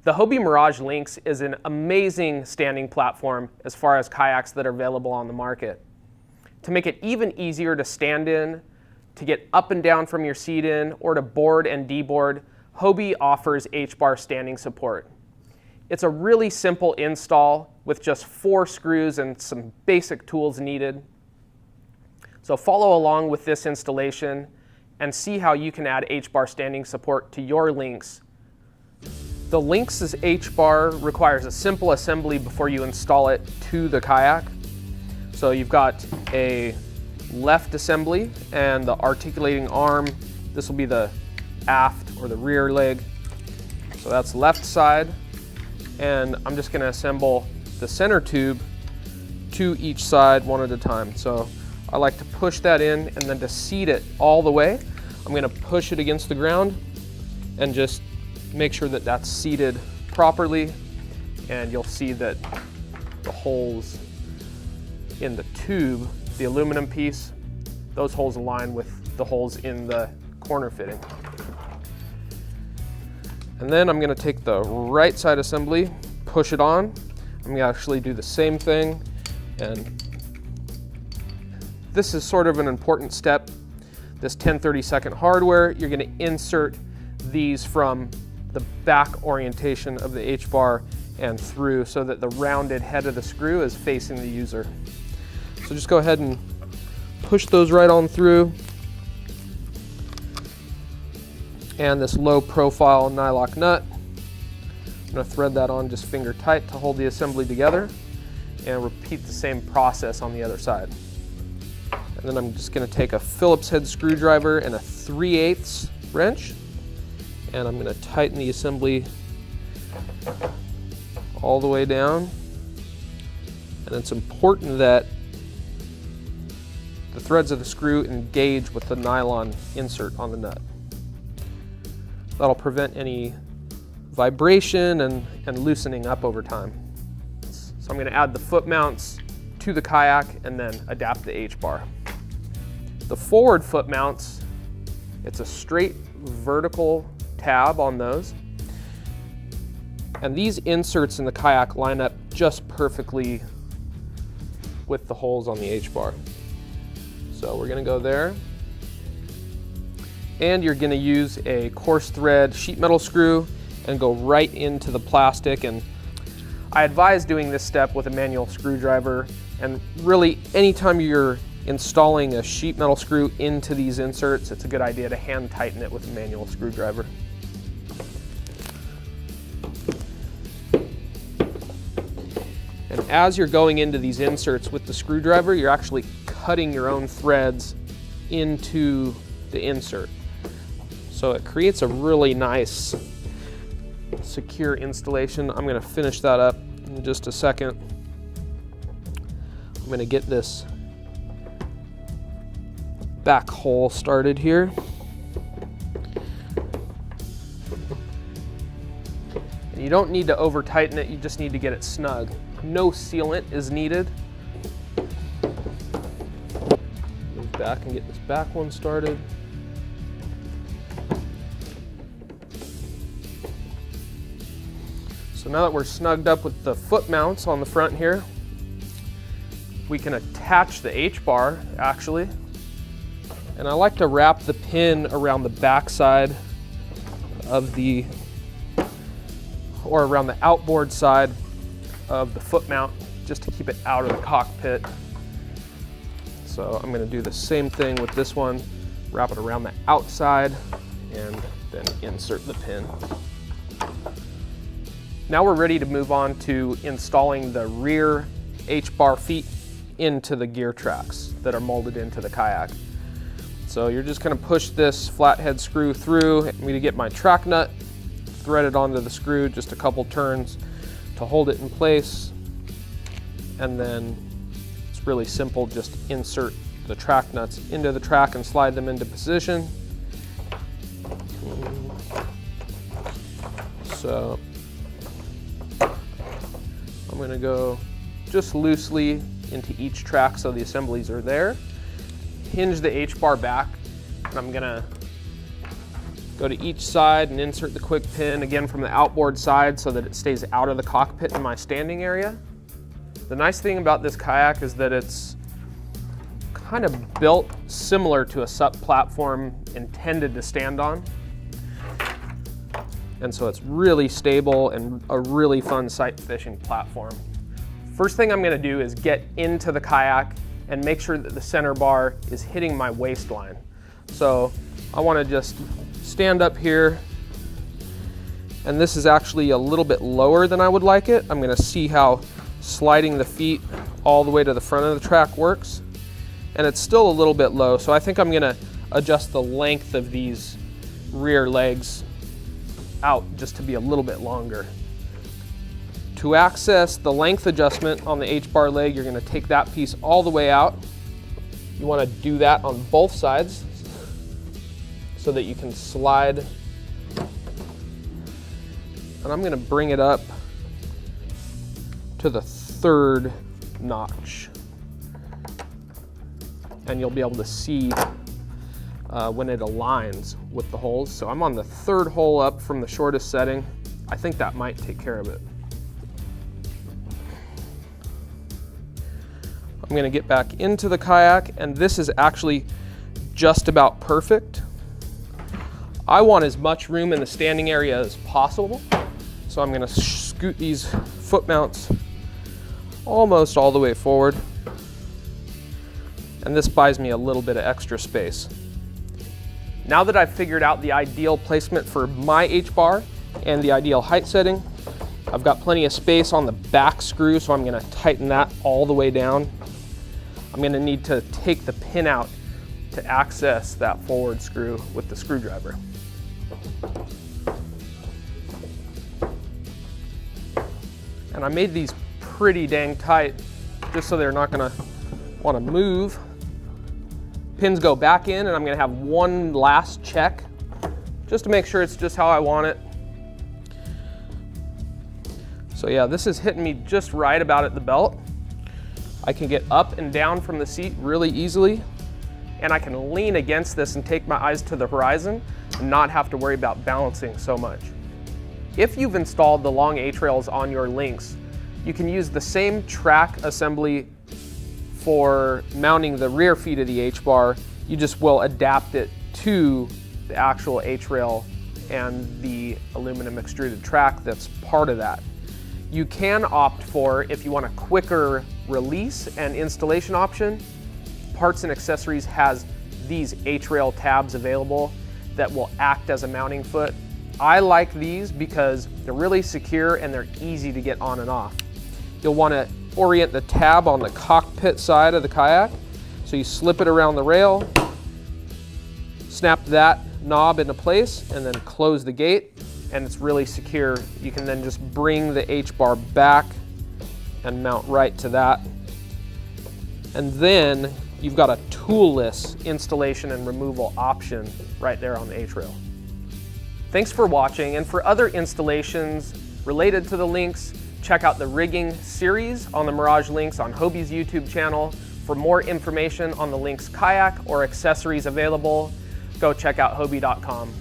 The Hobie Mirage Lynx is an amazing standing platform as far as kayaks that are available on the market. To make it even easier to stand in, to get up and down from your seat in, or to board and deboard, Hobie offers H-Bar standing support. It's a really simple install with just 4 screws and some basic tools needed. So follow along with this installation and see how you can add H-Bar standing support to your Lynx. The Lynx's H-Bar requires a simple assembly before you install it to the kayak. So you've got a left assembly and the articulating arm. This will be the aft or the rear leg. So that's left side. And I'm just going to assemble the center tube to each side one at a time. So I like to push that in, and then to seat it all the way, I'm going to push it against the ground and just make sure that that's seated properly. And you'll see that the holes in the tube, the aluminum piece, those holes align with the holes in the corner fitting. And then I'm going to take the right side assembly, push it on. I'm going to actually do the same thing. And this is sort of an important step. This 10/32 hardware, you're going to insert these from the back orientation of the H-Bar and through so that the rounded head of the screw is facing the user. So just go ahead and push those right on through. And this low profile nylock nut, I'm going to thread that on just finger tight to hold the assembly together, and repeat the same process on the other side. And then I'm just going to take a Phillips head screwdriver and a 3/8 wrench, and I'm going to tighten the assembly all the way down. And it's important that the threads of the screw engage with the nylon insert on the nut. That'll prevent any vibration and loosening up over time. So I'm going to add the foot mounts to the kayak and then adapt the H-Bar. The forward foot mounts, it's a straight vertical tab on those. And these inserts in the kayak line up just perfectly with the holes on the H-Bar. So we're going to go there. And you're going to use a coarse thread sheet metal screw and go right into the plastic. And I advise doing this step with a manual screwdriver. And really, anytime you're installing a sheet metal screw into these inserts, it's a good idea to hand tighten it with a manual screwdriver. And as you're going into these inserts with the screwdriver, you're actually cutting your own threads into the insert. So it creates a really nice, secure installation. I'm going to finish that up in just a second. I'm going to get this back hole started here. And you don't need to over tighten it, you just need to get it snug. No sealant is needed. Move back and get this back one started. So now that we're snugged up with the foot mounts on the front here, we can attach the H-Bar actually. And I like to wrap the pin around the back side of the, or around the outboard side of the foot mount, just to keep it out of the cockpit. So I'm going to do the same thing with this one, wrap it around the outside and then insert the pin. Now we're ready to move on to installing the rear H-Bar feet into the gear tracks that are molded into the kayak. So you're just going to push this flathead screw through. I'm going to get my track nut, thread it onto the screw, just a couple turns to hold it in place. And then it's really simple, just insert the track nuts into the track and slide them into position. So I'm going to go just loosely into each track so the assemblies are there. Hinge the H-Bar back, and I'm going to Go to each side and insert the quick pin, again from the outboard side so that it stays out of the cockpit in my standing area. The nice thing about this kayak is that it's kind of built similar to a SUP platform intended to stand on. And so it's really stable and a really fun sight fishing platform. First thing I'm gonna do is get into the kayak and make sure that the center bar is hitting my waistline. So I wanna just stand up here, and this is actually a little bit lower than I would like it. I'm gonna see how sliding the feet all the way to the front of the track works. And it's still a little bit low, so I think I'm gonna adjust the length of these rear legs out just to be a little bit longer. To access the length adjustment on the H-bar leg, you're gonna take that piece all the way out. You wanna do that on both sides so that you can slide. And I'm gonna bring it up to the 3rd notch. And you'll be able to see when it aligns with the holes. So I'm on the 3rd hole up from the shortest setting. I think that might take care of it. I'm gonna get back into the kayak, and this is actually just about perfect. I want as much room in the standing area as possible. So I'm gonna scoot these foot mounts almost all the way forward. And this buys me a little bit of extra space. Now that I've figured out the ideal placement for my H-bar and the ideal height setting, I've got plenty of space on the back screw, so I'm gonna tighten that all the way down. I'm gonna need to take the pin out to access that forward screw with the screwdriver. And I made these pretty dang tight just so they're not gonna wanna move. Pins go back in, and I'm gonna have one last check just to make sure it's just how I want it. So yeah, this is hitting me just right about at the belt. I can get up and down from the seat really easily, and I can lean against this and take my eyes to the horizon and not have to worry about balancing so much. If you've installed the long H-rails on your Lynx, you can use the same track assembly for mounting the rear feet of the H-bar. You just will adapt it to the actual H-rail and the aluminum extruded track that's part of that. You can opt for, if you want a quicker release and installation option, Parts and Accessories has these H-rail tabs available that will act as a mounting foot. I like these because they're really secure and they're easy to get on and off. You'll want to orient the tab on the cockpit side of the kayak. So you slip it around the rail, snap that knob into place, and then close the gate, and it's really secure. You can then just bring the H-bar back and mount right to that. And then you've got a toolless installation and removal option right there on the H-rail. Thanks for watching, and for other installations related to the Lynx, check out the rigging series on the Mirage Lynx on Hobie's YouTube channel. For more information on the Lynx kayak or accessories available, go check out Hobie.com.